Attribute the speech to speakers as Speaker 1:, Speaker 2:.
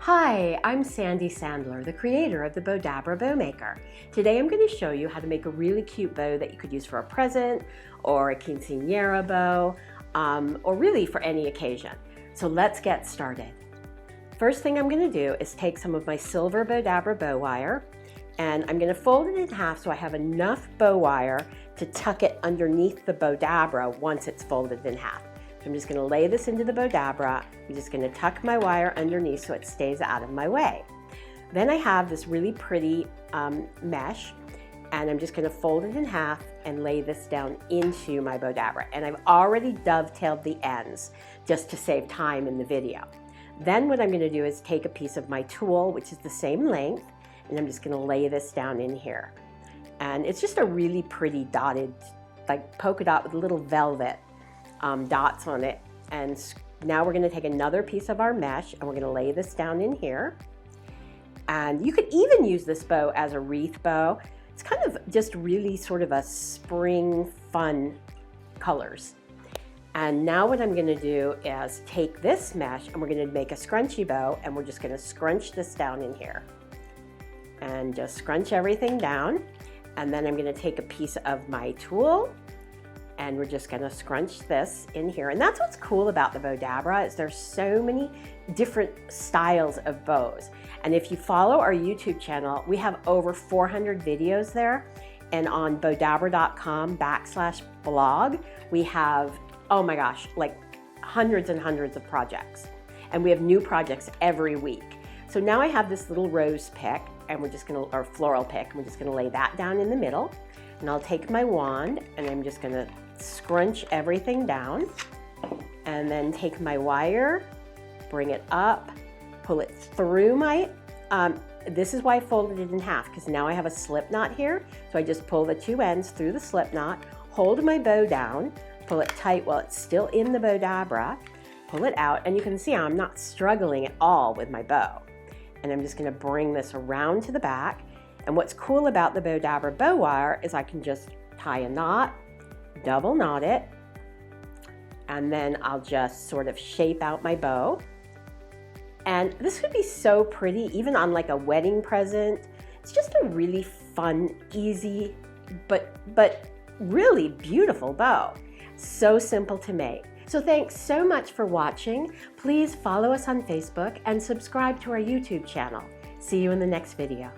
Speaker 1: Hi, I'm Sandy Sandler, the creator of the Bowdabra Bow Maker. Today I'm going to show you how to make a really cute bow that you could use for a present or a quinceanera bow, or really for any occasion. So let's get started. First thing I'm going to do is take some of my silver Bowdabra Bow Wire, and I'm going to fold it in half so I have enough bow wire to tuck it underneath the Bowdabra once it's folded in half. So I'm just going to lay this into the Bowdabra. I'm just going to tuck my wire underneath so it stays out of my way. Then I have this really pretty mesh, and I'm just going to fold it in half and lay this down into my Bowdabra. And I've already dovetailed the ends just to save time in the video. Then what I'm going to do is take a piece of my tulle, which is the same length, and I'm just going to lay this down in here. And it's just a really pretty dotted, like polka dot with little velvet dots on it. And now we're going to take another piece of our mesh and we're going to lay this down in here. And you could even use this bow as a wreath bow. It's kind of just really sort of a spring fun colors. And now what I'm going to do is take this mesh and we're going to make a scrunchy bow, and we're just going to scrunch this down in here and just scrunch everything down. And then I'm going to take a piece of my tulle and we're just going to scrunch this in here. And that's what's cool about the Bowdabra, is there's so many different styles of bows. And if you follow our YouTube channel, we have over 400 videos there. And on bowdabra.com/blog, we have, oh my gosh, like hundreds and hundreds of projects. And we have new projects every week. So now I have this little rose pick, and we're just going to, or floral pick, and we're just going to lay that down in the middle. And I'll take my wand and I'm just going to scrunch everything down, and then take my wire, bring it up, pull it through my, this is why I folded it in half, because now I have a slip knot here. So I just pull the two ends through the slip knot, hold my bow down, pull it tight while it's still in the Bowdabra, pull it out, and you can see I'm not struggling at all with my bow. And I'm just going to bring this around to the back. And what's cool about the Bowdabra bow wire is I can just tie a knot, double knot it, and then I'll just sort of shape out my bow. And this would be so pretty even on like a wedding present. It's just a really fun, easy, but really beautiful bow. So simple to make. So thanks so much for watching. Please follow us on Facebook and subscribe to our YouTube channel. See you in the next video.